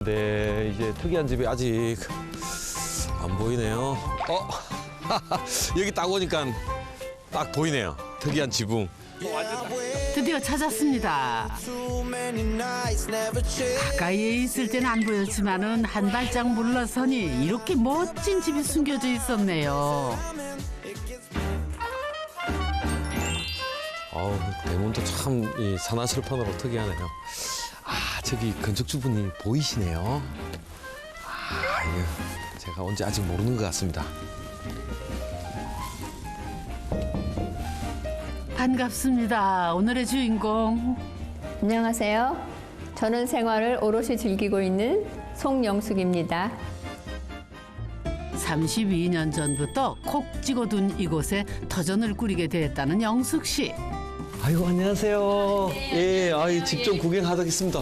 네, 이제 특이한 집이 아직 안 보이네요. 여기 딱 오니까 딱 보이네요. 특이한 지붕. 드디어 찾았습니다. 가까이에 있을 때는 안 보였지만은 한 발짝 물러서니 이렇게 멋진 집이 숨겨져 있었네요. 아우, 대문도 참 이 산화철판으로 특이하네요. 아, 저기 건축주분이 보이시네요. 아, 이거 제가 언제 아직 모르는 것 같습니다. 반갑습니다. 오늘의 주인공. 안녕하세요. 저는 생활을 오롯이 즐기고 있는 송영숙입니다. 32년 전부터 콕 찍어둔 이곳에 터전을 꾸리게 됐다는 영숙 씨. 아이고, 안녕하세요. 예, 아이, 집 좀 구경하겠습니다.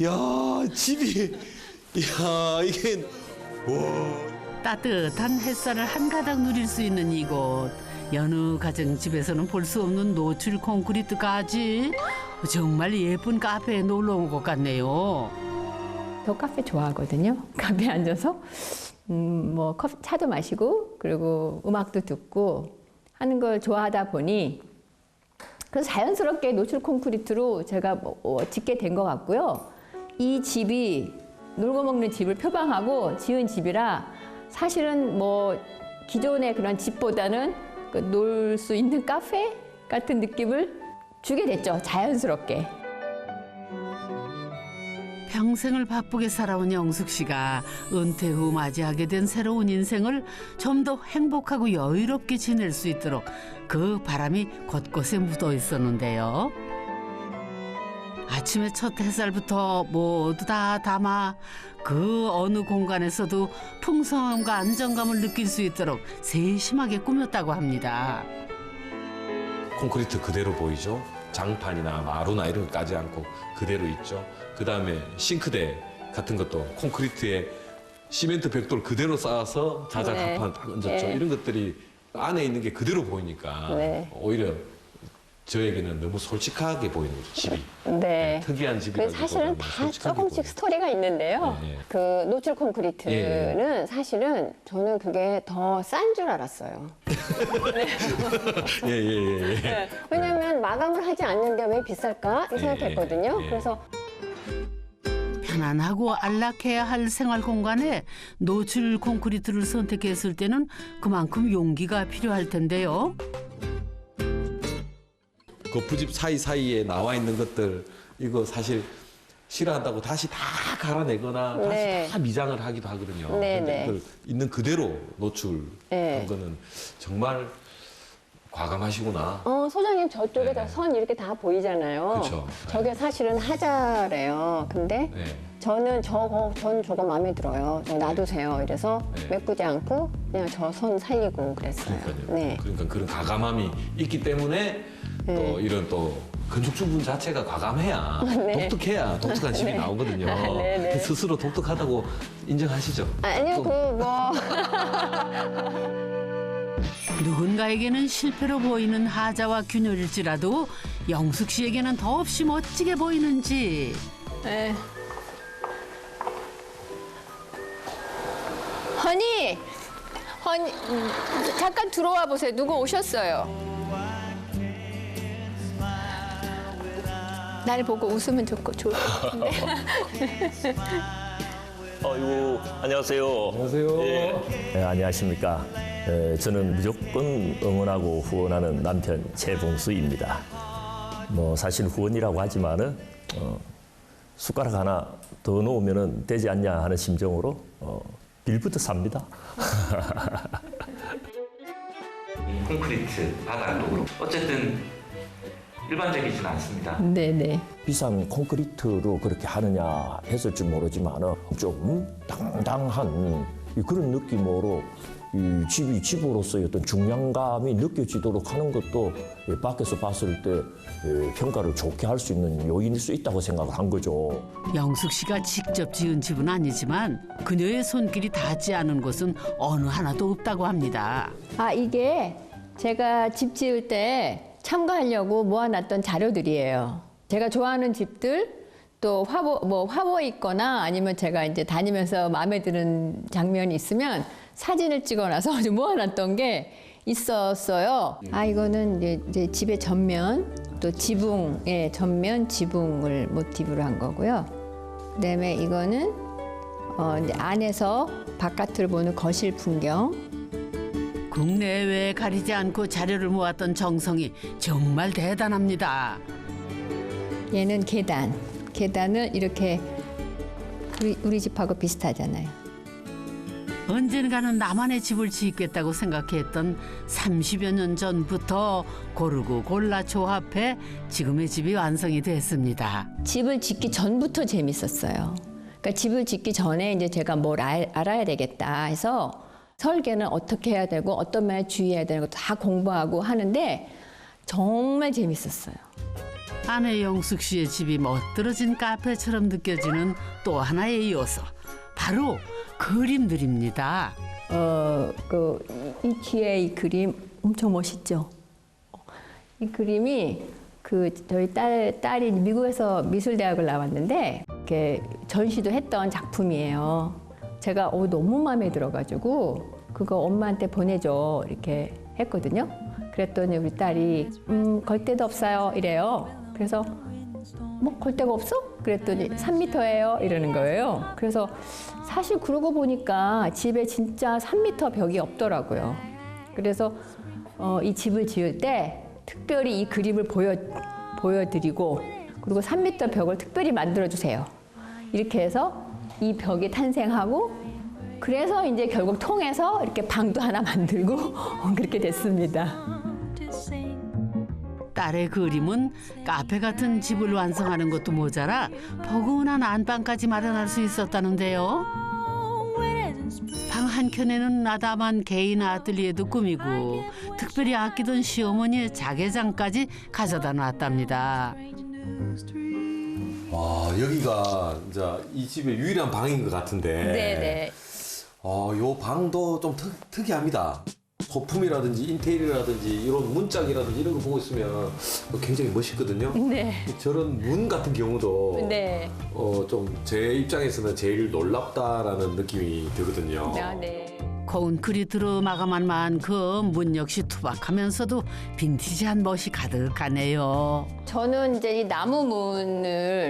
야, 집이, 야, 이게, 와. 따뜻한 햇살을 한가닥 누릴 수 있는 이곳. 여느 가정집에서는 볼 수 없는 노출 콘크리트까지 정말 예쁜 카페에 놀러 온 것 같네요. 저 카페 좋아하거든요. 카페에 앉아서 차도 마시고 그리고 음악도 듣고 하는 걸 좋아하다 보니 그래서 자연스럽게 노출 콘크리트로 제가 짓게 된 것 같고요. 이 집이 놀고 먹는 집을 표방하고 지은 집이라 사실은 기존의 그런 집보다는 놀 수 있는 카페 같은 느낌을 주게 됐죠. 자연스럽게. 평생을 바쁘게 살아온 영숙 씨가 은퇴 후 맞이하게 된 새로운 인생을 좀 더 행복하고 여유롭게 지낼 수 있도록 그 바람이 곳곳에 묻어 있었는데요. 아침의 첫 햇살부터 모두 다 담아 그 어느 공간에서도 풍성함과 안정감을 느낄 수 있도록 세심하게 꾸몄다고 합니다. 콘크리트 그대로 보이죠? 장판이나 마루나 이런 거 까지 않고 그대로 있죠. 그 다음에 싱크대 같은 것도 콘크리트에 시멘트 벽돌 그대로 쌓아서 자작 네. 합판 딱 얹었죠. 네. 이런 것들이 안에 있는 게 그대로 보이니까 네. 오히려 저에게는 너무 솔직하게 보이는 거죠, 집이. 네. 특이한 그 집이라기보다는 사실은 다 솔직하게 조금씩 보이는. 스토리가 있는데요. 예, 예. 그 노출 콘크리트는 사실은 저는 그게 더 싼 줄 알았어요. 예, 예, 예. 예. 네. 왜냐하면 마감을 하지 않는데 왜 비쌀까 이 생각했거든요. 예, 예. 그래서 편안하고 안락해야 할 생활 공간에 노출 콘크리트를 선택했을 때는 그만큼 용기가 필요할 텐데요. 그 부집 사이사이에 나와 있는 것들 이거 사실 싫어한다고 다시 다 갈아내거나 네. 다시 다 미장을 하기도 하거든요. 네, 근데 네. 그걸 있는 그대로 노출한 네. 거는 정말 과감하시구나. 소장님 저쪽에 네. 다 선 이렇게 다 보이잖아요. 그쵸. 저게 사실은 하자래요. 근데 네. 저는 전 저거 마음에 들어요. 저 놔두세요. 이래서 네. 메꾸지 않고 그냥 저 선 살리고 그랬어요. 그러니까요. 네. 그러니까 그런 과감함이 있기 때문에 네. 또 이런 또 건축주분 자체가 과감해야 네. 독특해야 독특한 집이 나오거든요. 네, 네. 스스로 독특하다고 인정하시죠? 아니요, 누군가에게는 실패로 보이는 하자와 균열일지라도 영숙 씨에게는 더없이 멋지게 보이는 집. 네. 허니, 잠깐 들어와 보세요. 누구 오셨어요? 날 보고 웃으면 좋을 것 같은데. 아이고, 안녕하세요. 안녕하세요. 네, 안녕하십니까. 저는 무조건 응원하고 후원하는 남편 최봉수입니다. 사실 후원이라고 하지만은 숟가락 하나 더 놓으면은 되지 않냐 하는 심정으로 빌부터 삽니다. 콘크리트, 바닥도 어쨌든 일반적이진 않습니다. 네네. 비싼 콘크리트로 그렇게 하느냐 했을지 모르지만은 좀 당당한 그런 느낌으로 이 집이 집으로서의 어떤 중량감이 느껴지도록 하는 것도 밖에서 봤을 때 평가를 좋게 할 수 있는 요인일 수 있다고 생각을 한 거죠. 영숙 씨가 직접 지은 집은 아니지만 그녀의 손길이 닿지 않은 곳은 어느 하나도 없다고 합니다. 이게 제가 집 지을 때 참가하려고 모아놨던 자료들이에요. 제가 좋아하는 집들, 또 화보 있거나 아니면 제가 이제 다니면서 마음에 드는 장면이 있으면 사진을 찍어놔서 좀 모아놨던 게 있었어요. 아, 이거는 이제 집의 전면, 또 지붕의 전면, 지붕을 모티브로 한 거고요. 그다음에 이거는 이제 안에서 바깥을 보는 거실 풍경. 국내외 가리지 않고 자료를 모았던 정성이 정말 대단합니다. 얘는 계단. 계단을 이렇게 우리 집하고 비슷하잖아요. 언젠가는 나만의 집을 짓겠다고 생각했던 30여 년 전부터 고르고 골라 조합해 지금의 집이 완성이 됐습니다. 집을 짓기 전부터 재밌었어요. 그러니까 집을 짓기 전에 이제 제가 뭘 알아야 되겠다 해서 설계는 어떻게 해야 되고 어떤 면에 주의해야 되는 것도 다 공부하고 하는데 정말 재밌었어요. 아내 영숙 씨의 집이 멋들어진 카페처럼 느껴지는 또 하나의 요소, 바로 그림들입니다. 이 뒤에 이 그림 엄청 멋있죠? 이 그림이 저희 딸이 미국에서 미술대학을 나왔는데 이렇게 전시도 했던 작품이에요. 제가 너무 마음에 들어가지고 그거 엄마한테 보내줘 이렇게 했거든요. 그랬더니 우리 딸이 걸 데도 없어요 이래요. 그래서 걸 데가 없어? 그랬더니 3m예요 이러는 거예요. 그래서 사실 그러고 보니까 집에 진짜 3m 벽이 없더라고요. 그래서 이 집을 지을 때 특별히 이 그림을 보여드리고 그리고 3m 벽을 특별히 만들어주세요. 이렇게 해서 이 벽이 탄생하고 그래서 이제 결국 통해서 이렇게 방도 하나 만들고 그렇게 됐습니다. 딸의 그림은 카페 같은 집을 완성하는 것도 모자라 포근한 안방까지 마련할 수 있었다는데요. 방 한켠에는 나다만 개인 아틀리에도 꾸미고 특별히 아끼던 시어머니의 자개장까지 가져다 놨답니다. 와, 여기가 이제 이 집의 유일한 방인 것 같은데. 네네. 요 방도 좀 특이합니다. 소품이라든지 인테리어라든지 이런 문짝이라든지 이런 거 보고 있으면 굉장히 멋있거든요. 네. 저런 문 같은 경우도 네. 좀 제 입장에서는 제일 놀랍다라는 느낌이 들거든요. 네. 콘크리트로 마감한 만큼 문 역시 투박하면서도 빈티지한 멋이 가득하네요. 저는 이제 이 나무 문을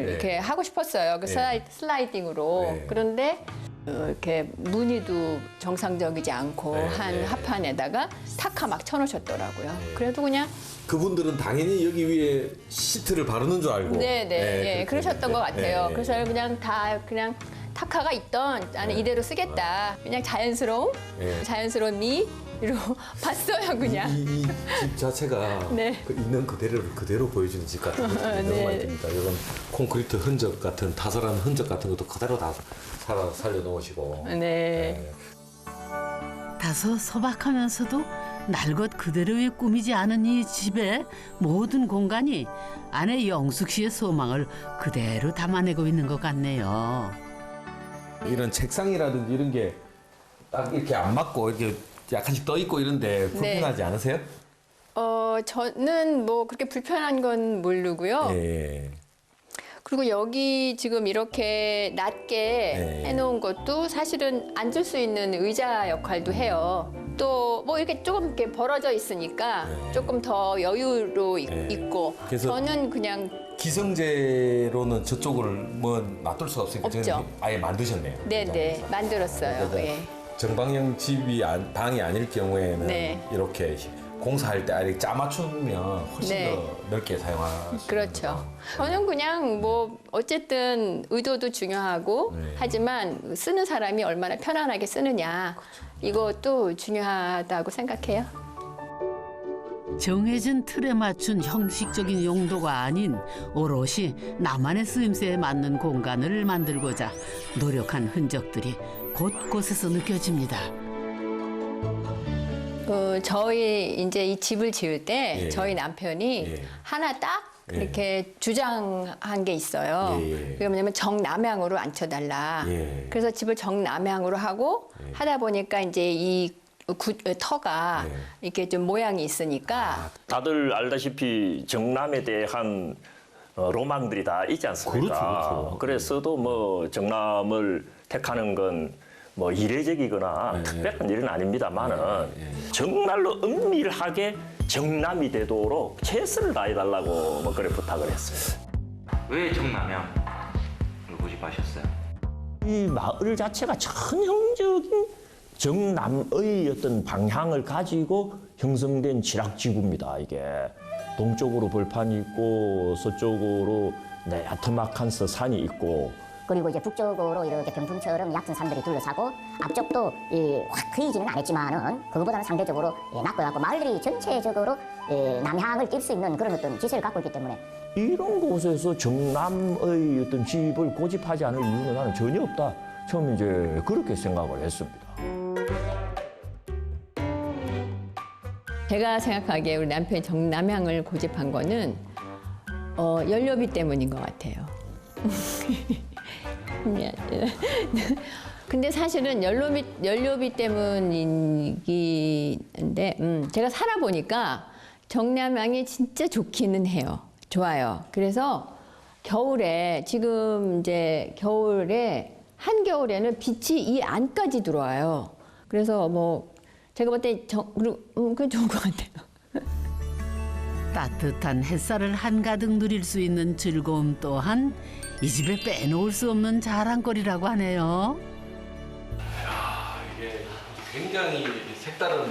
네. 이렇게 하고 싶었어요. 그 네. 슬라이딩으로. 네. 그런데 이렇게 무늬도 정상적이지 않고 네. 한 네. 합판에다가 타카 막 쳐놓으셨더라고요. 그래도 그냥 그분들은 당연히 여기 위에 시트를 바르는 줄 알고. 네네 그러셨던 것 같아요. 네. 그래서 그냥 그냥 타카가 있던 나는 이대로 쓰겠다. 그냥 자연스러운 네. 자연스러운 미로 봤어요 그냥. 이 집 자체가 네. 그 있는 그대로 보여주는 집 같은 느낌이 너무 네. 많이 듭니다. 이건 콘크리트 흔적 같은 타설한 흔적 같은 것도 그대로 다 살려 놓으시고. 네. 다소 소박하면서도 날 것 그대로의 꾸미지 않은 이 집의 모든 공간이 아내 영숙 씨의 소망을 그대로 담아내고 있는 것 같네요. 이런 책상이라든지 이런 게 딱 이렇게 안 맞고 이렇게 약간씩 떠 있고 이런데 불편하지 않으세요? 저는 뭐 그렇게 불편한 건 모르고요. 예. 그리고 여기 지금 이렇게 낮게 네. 해놓은 것도 사실은 앉을 수 있는 의자 역할도 해요. 또 뭐 이렇게 조금 이렇게 벌어져 있으니까 조금 더 여유로 있고 그래서 저는 그냥 기성제로는 저쪽을 뭐 놔둘 수가 없으니까 없죠. 저는 아예 만드셨네요. 네네 만들었어요. 그래서 예. 정방형 집이 방이 아닐 경우에는 네. 이렇게 공사할 때 아예 짜맞추면 훨씬 네. 더 넓게 사용할 수 그렇죠. 저는 그냥 뭐 어쨌든 의도도 중요하고 네. 하지만 쓰는 사람이 얼마나 편안하게 쓰느냐 이것도 중요하다고 생각해요. 정해진 틀에 맞춘 형식적인 용도가 아닌 오롯이 나만의 쓰임새에 맞는 공간을 만들고자 노력한 흔적들이 곳곳에서 느껴집니다. 저희 이제 이 집을 지을 때 예. 저희 남편이 예. 하나 딱 예. 이렇게 주장한 게 있어요. 예. 그게 뭐냐면 정남향으로 앉혀달라. 예. 그래서 집을 정남향으로 하고 하다 보니까 이제 이 터가 예. 이렇게 좀 모양이 있으니까 다들 알다시피 정남에 대한 로망들이 다 있지 않습니까? 그렇죠. 그래서도 뭐 정남을 택하는 건 뭐 이례적이거나 특별한 일은 아닙니다만은 정말로 은밀하게 정남이 되도록 최선을 다해달라고 뭐 그래 부탁을 했어요. 왜 정남향을 고집하셨어요? 이 마을 자체가 전형적인 정남의 어떤 방향을 가지고 형성된 지락지구입니다. 이게 동쪽으로 벌판이 있고 서쪽으로 야트막한 서산이 있고 그리고 이제 북쪽으로 이렇게 병풍처럼 얕은 산들이 둘러싸고 앞쪽도 확 트이지는 않았지만은 그거보다는 상대적으로 낮고 마을들이 전체적으로 남향을 띌 수 있는 그런 어떤 지세를 갖고 있기 때문에 이런 곳에서 정남의 어떤 집을 고집하지 않을 이유는 나는 전혀 없다. 처음 이제 그렇게 생각을 했습니다. 제가 생각하기에 우리 남편이 정남향을 고집한 거는 연료비 때문인 것 같아요. 근데 사실은 연료비 때문이긴데 제가 살아보니까 정남향이 진짜 좋기는 해요. 좋아요. 그래서 겨울에 지금 이제 겨울에 한겨울에는 빛이 이 안까지 들어와요. 그래서 뭐 제가 볼 때 그게 좋은 것 같아요. 따뜻한 햇살을 한가득 누릴 수 있는 즐거움 또한 이 집에 빼놓을 수 없는 자랑거리라고 하네요. 이게 굉장히 색다른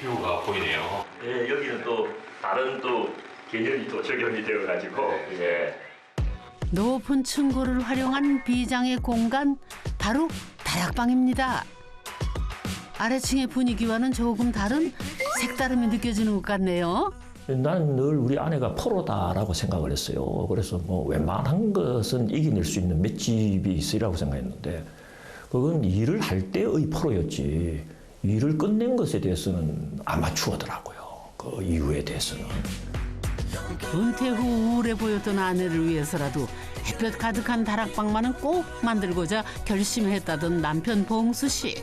뷰가 보이네요. 예, 여기는 또 다른 또 개념이 또 적용이 되어가지고 예. 높은 층고를 활용한 비장의 공간 바로 다락방입니다. 아래층의 분위기와는 조금 다른 색다름이 느껴지는 것 같네요. 나는 늘 우리 아내가 프로다라고 생각을 했어요. 그래서 뭐 웬만한 것은 이겨낼 수 있는 맷집이 있으리라고 생각했는데 그건 일을 할 때의 프로였지 일을 끝낸 것에 대해서는 아마추어더라고요. 그 이유에 대해서는. 은퇴 후 우울해 보였던 아내를 위해서라도 햇볕 가득한 다락방만은 꼭 만들고자 결심했다던 남편 봉수 씨.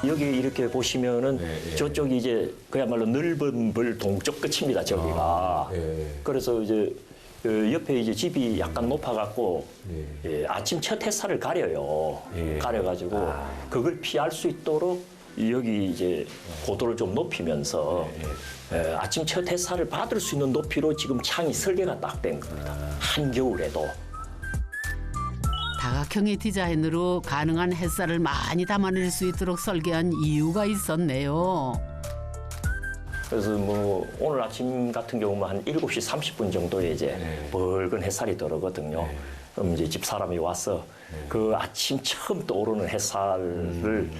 여기 이렇게 보시면은 저쪽이 이제 그야말로 넓은 벌 동쪽 끝입니다. 저기가. 그래서 이제 그 옆에 이제 집이 약간 높아갖고 아침 첫 햇살을 가려요. 가려가지고 그걸 피할 수 있도록 여기 이제 고도를 좀 높이면서 아침 첫 햇살을 받을 수 있는 높이로 지금 창이 설계가 딱 된 겁니다. 한겨울에도. 다각형의 디자인으로 가능한 햇살을 많이 담아낼 수 있도록 설계한 이유가 있었네요. 그래서 뭐 오늘 아침 같은 경우는 한 7시 30분 정도에 이제 붉은 햇살이 들어오거든요. 그럼 이제 집사람이 와서 그 아침 처음 떠오르는 햇살을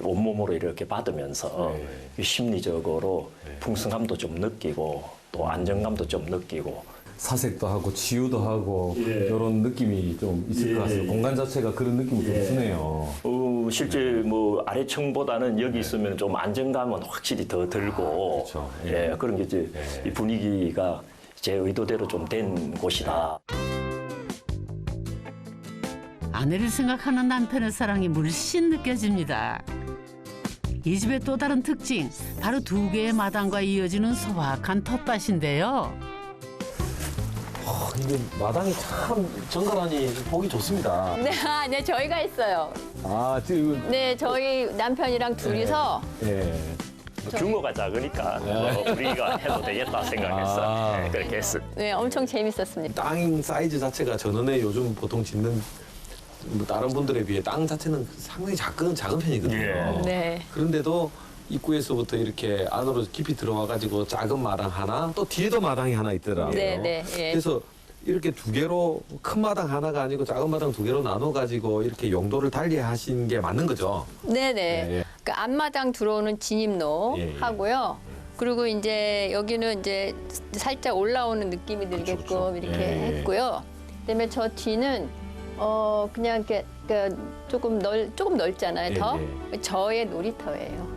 온몸으로 이렇게 받으면서 심리적으로 풍성함도 좀 느끼고 또 안정감도 좀 느끼고 사색도 하고 치유도 하고 이런 느낌이 좀 있을 것 같습니다. 공간 자체가 그런 느낌이 좀 드네요. 실제 뭐 아래층보다는 여기 있으면 좀 안정감은 확실히 더 들고 그렇죠. 그런 게 이제 이 분위기가 제 의도대로 좀 된 곳이다. 아내를 생각하는 남편의 사랑이 물씬 느껴집니다. 이 집의 또 다른 특징, 바로 2개의 마당과 이어지는 소박한 텃밭인데요. 이게 마당이 참 정갈하니 보기 좋습니다. 네, 저희가 했어요. 지금 네, 저희 남편이랑 둘이서 규모가 작으니까 우리가 해도 되겠다 생각해서 그렇게 했어. 네, 엄청 재밌었습니다. 땅 사이즈 자체가 전원에 요즘 보통 짓는 뭐 다른 분들에 비해 땅 자체는 상당히 작은 편이거든요. 네. 그런데도 입구에서부터 이렇게 안으로 깊이 들어와 가지고 작은 마당 하나, 또 뒤에도 마당이 하나 있더라고요. 네. 그래서 이렇게 2개로 큰 마당 하나가 아니고 작은 마당 2개로 나눠 가지고 이렇게 용도를 달리 하신 게 맞는 거죠. 네네. 그러니까 앞마당 들어오는 진입로 하고요. 그리고 이제 여기는 이제 살짝 올라오는 느낌이 들게끔 이렇게 했고요. 그다음에 저 뒤는 그냥 이렇게 그러니까 조금 넓잖아요. 더 저의 놀이터예요.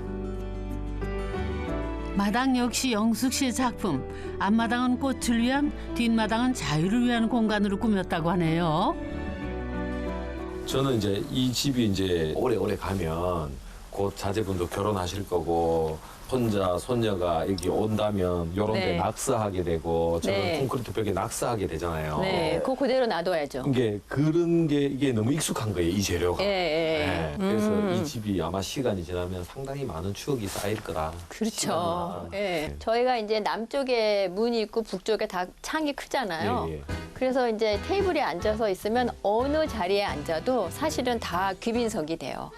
마당 역시 영숙 씨의 작품. 앞마당은 꽃을 위한, 뒷마당은 자유를 위한 공간으로 꾸몄다고 하네요. 저는 이제 이 집이 이제 오래오래 가면 곧 자제분도 결혼하실 거고 혼자 손녀가 여기 온다면 요런 데 네. 낙서하게 되고 저는 네. 콘크리트 벽에 낙서하게 되잖아요. 네, 그대로 놔둬야죠. 이게 그런 게 이게 너무 익숙한 거예요, 이 재료가. 예, 예. 네, 그래서 이 집이 아마 시간이 지나면 상당히 많은 추억이 쌓일 거라. 그렇죠. 예. 네. 저희가 이제 남쪽에 문이 있고 북쪽에 다 창이 크잖아요. 예, 예. 그래서 이제 테이블에 앉아서 있으면 어느 자리에 앉아도 사실은 다 귀빈석이 돼요.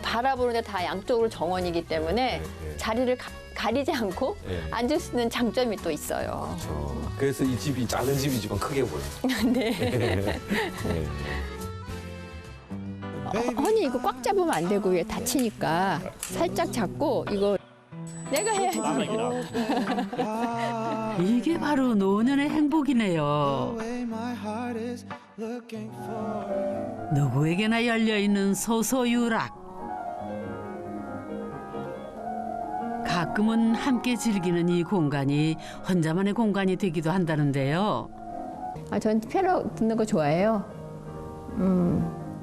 바라보는데 다 양쪽으로 정원이기 때문에 네. 자리를 가리지 않고 네. 앉을 수 있는 장점이 또 있어요. 그렇죠. 그래서 이 집이 작은 집이지만 크게 보여요. 네. 네. 허니 이거 꽉 잡으면 안 되고 얘 다치니까 살짝 잡고 이거 내가 해야지. 이게 바로 노년의 행복이네요. 누구에게나 열려있는 소소유락. 가끔은 함께 즐기는 이 공간이 혼자만의 공간이 되기도 한다는데요. 전 피아노 듣는 거 좋아해요.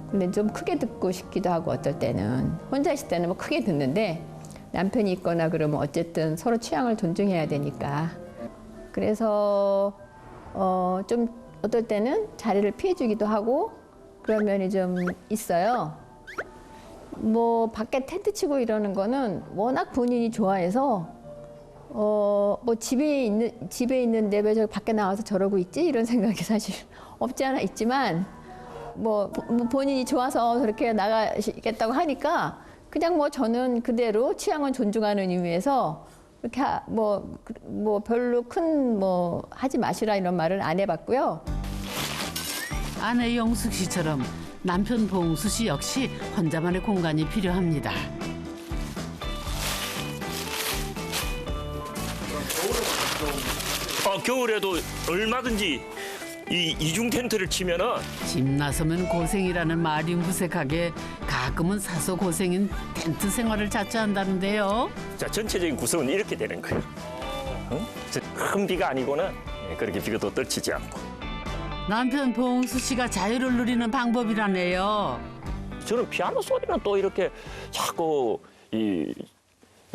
근데 좀 크게 듣고 싶기도 하고 어떨 때는 혼자 있을 때는 뭐 크게 듣는데 남편이 있거나 그러면 어쨌든 서로 취향을 존중해야 되니까. 그래서 좀 어떨 때는 자리를 피해주기도 하고 그런 면이 좀 있어요. 뭐 밖에 텐트 치고 이러는 거는 워낙 본인이 좋아해서 뭐 집에 있는데 왜 저기 밖에 나와서 저러고 있지 이런 생각이 사실 없지 않아 있지만 뭐 본인이 좋아서 저렇게 나가시겠다고 하니까 그냥 뭐 저는 그대로 취향은 존중하는 의미에서 이렇게 뭐 별로 큰 뭐 하지 마시라 이런 말은 안 해봤고요. 아내 영숙 씨처럼 남편 봉수 씨 역시 혼자만의 공간이 필요합니다. 겨울에도 얼마든지 이 이중 텐트를 치면은 집 나서면 고생이라는 말이 무색하게 가끔은 사소 고생인 텐트 생활을 자처한다는데요. 자 전체적인 구성은 이렇게 되는 거예요. 응? 큰 비가 아니고는 그렇게 비가 또 떨치지 않고. 남편 봉수 씨가 자유를 누리는 방법이라네요. 저는 피아노 소리는 또 이렇게 자꾸 이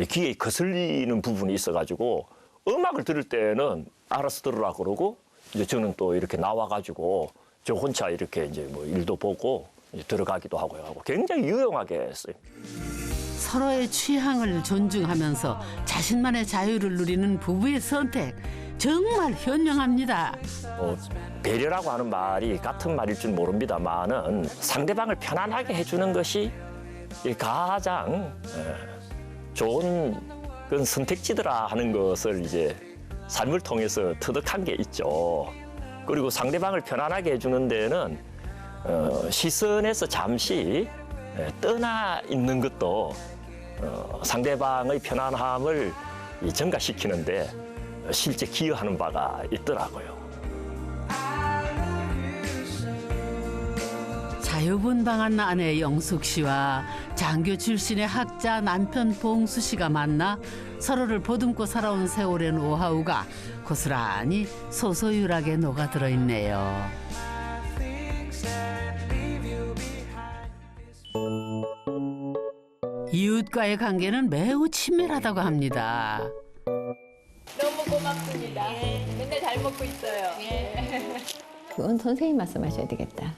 귀에 거슬리는 부분이 있어가지고 음악을 들을 때는 알아서 들으라 그러고 이제 저는 또 이렇게 나와가지고 저 혼자 이렇게 이제 뭐 일도 보고 이제 들어가기도 하고 해가지고 굉장히 유용하게 했어요. 서로의 취향을 존중하면서 자신만의 자유를 누리는 부부의 선택 정말 현명합니다. 배려라고 하는 말이 같은 말일 줄 모릅니다만은 상대방을 편안하게 해주는 것이 가장 좋은 그런 선택지더라 하는 것을 이제 삶을 통해서 터득한 게 있죠. 그리고 상대방을 편안하게 해주는 데는 시선에서 잠시 떠나 있는 것도 상대방의 편안함을 증가시키는데 실제 기여하는 바가 있더라고요. 자유분방한 아내 영숙 씨와 장교 출신의 학자 남편 봉수 씨가 만나 서로를 보듬고 살아온 세월의 노하우가 고스란히 소소유락에 녹아들어 있네요. 이웃과의 관계는 매우 친밀하다고 합니다. 너무 고맙습니다. 맨날 잘 먹고 있어요. 그건 선생님 말씀하셔야 되겠다.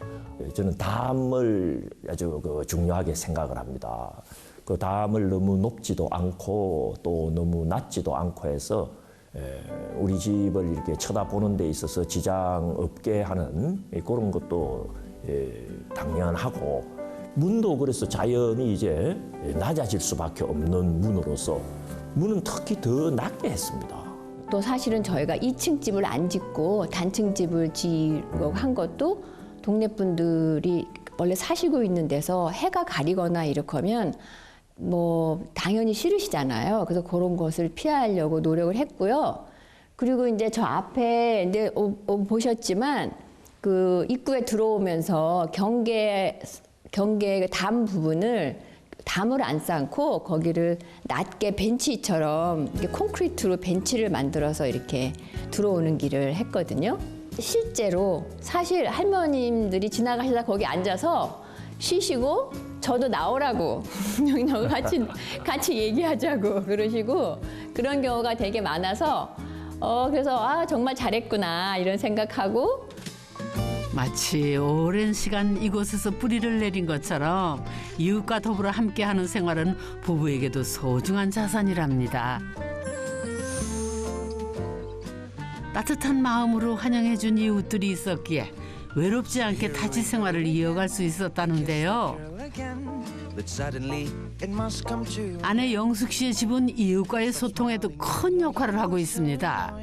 저는 담을 아주 중요하게 생각을 합니다. 그 담을 너무 높지도 않고 또 너무 낮지도 않고 해서 우리 집을 이렇게 쳐다보는 데 있어서 지장 없게 하는 그런 것도 당연하고 문도 그래서 자연히 이제 낮아질 수밖에 없는 문으로서 문은 특히 더 낮게 했습니다. 또 사실은 저희가 2층 집을 안 짓고 단층 집을 지으려고 한 것도 동네 분들이 원래 사시고 있는 데서 해가 가리거나 이렇게 하면 뭐 당연히 싫으시잖아요. 그래서 그런 것을 피하려고 노력을 했고요. 그리고 이제 저 앞에 이제 보셨지만 그 입구에 들어오면서 경계 담 부분을 담을 안 쌓고 거기를 낮게 벤치처럼 이렇게 콘크리트로 벤치를 만들어서 이렇게 들어오는 길을 했거든요. 실제로 사실 할머님들이 지나가시다 거기 앉아서 쉬시고 저도 나오라고 여기 너 같이 얘기하자고 그러시고 그런 경우가 되게 많아서 그래서 아 정말 잘했구나 이런 생각하고 마치 오랜 시간 이곳에서 뿌리를 내린 것처럼 이웃과 더불어 함께하는 생활은 부부에게도 소중한 자산이랍니다. 따뜻한 마음으로 환영해준 이웃들이 있었기에 외롭지 않게 타지 생활을 이어갈 수 있었다는데요. 아내 영숙 씨의 집은 이웃과의 소통에도 큰 역할을 하고 있습니다.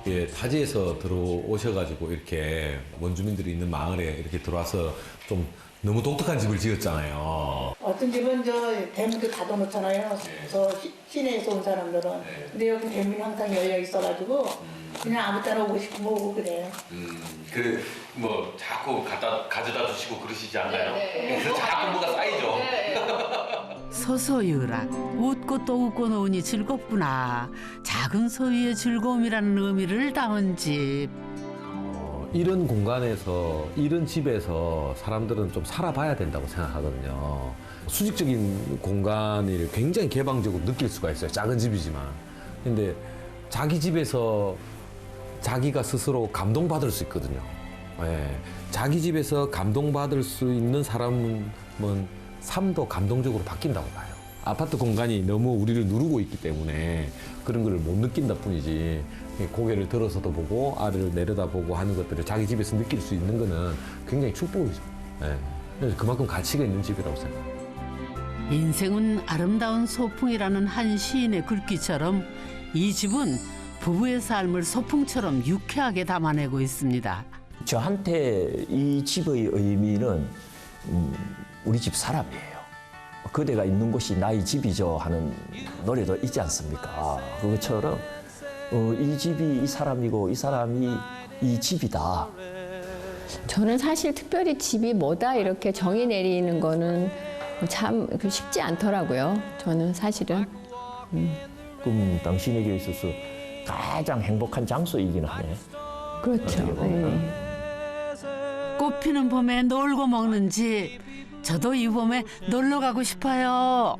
예, 타지에서 들어오셔가지고 이렇게 원주민들이 있는 마을에 이렇게 들어와서 좀 너무 독특한 집을 지었잖아요. 어떤 집은 저 대문도 닫아놓잖아요. 저 시내에서 온 사람들은. 근데 여기 대문이 항상 열려 있어가지고 그냥 아무 때나 오고 싶으면 오고 그래요. 그 뭐 자꾸 가져다 주시고 그러시지 않나요? 그래서 자꾸 뭐가 쌓이죠. 서서유라 웃고 또 웃고 노으니 즐겁구나. 작은 소유의 즐거움이라는 의미를 담은 집. 이런 공간에서 이런 집에서 사람들은 좀 살아봐야 된다고 생각하거든요. 수직적인 공간을 굉장히 개방적으로 느낄 수가 있어요. 작은 집이지만. 근데 자기 집에서 자기가 스스로 감동받을 수 있거든요. 예. 자기 집에서 감동받을 수 있는 사람은 삶도 감동적으로 바뀐다고 봐요. 아파트 공간이 너무 우리를 누르고 있기 때문에 그런 걸 못 느낀다 뿐이지 고개를 들어서도 보고 아래를 내려다보고 하는 것들을 자기 집에서 느낄 수 있는 거는 굉장히 축복이죠. 예. 그래서 그만큼 가치가 있는 집이라고 생각해요. 인생은 아름다운 소풍이라는 한 시인의 글귀처럼 이 집은 부부의 삶을 소풍처럼 유쾌하게 담아내고 있습니다. 저한테 이 집의 의미는 우리 집 사람이에요. 그대가 있는 곳이 나의 집이죠 하는 노래도 있지 않습니까? 그것처럼 이 집이 이 사람이고 이 사람이 이 집이다. 저는 사실 특별히 집이 뭐다 이렇게 정의 내리는 거는 참 쉽지 않더라고요. 저는 사실은. 그럼 당신에게 있어서 가장 행복한 장소이긴 하네. 그렇죠. 네. 꽃피는 봄에 놀고 먹는 집. 저도 이 봄에 놀러 가고 싶어요.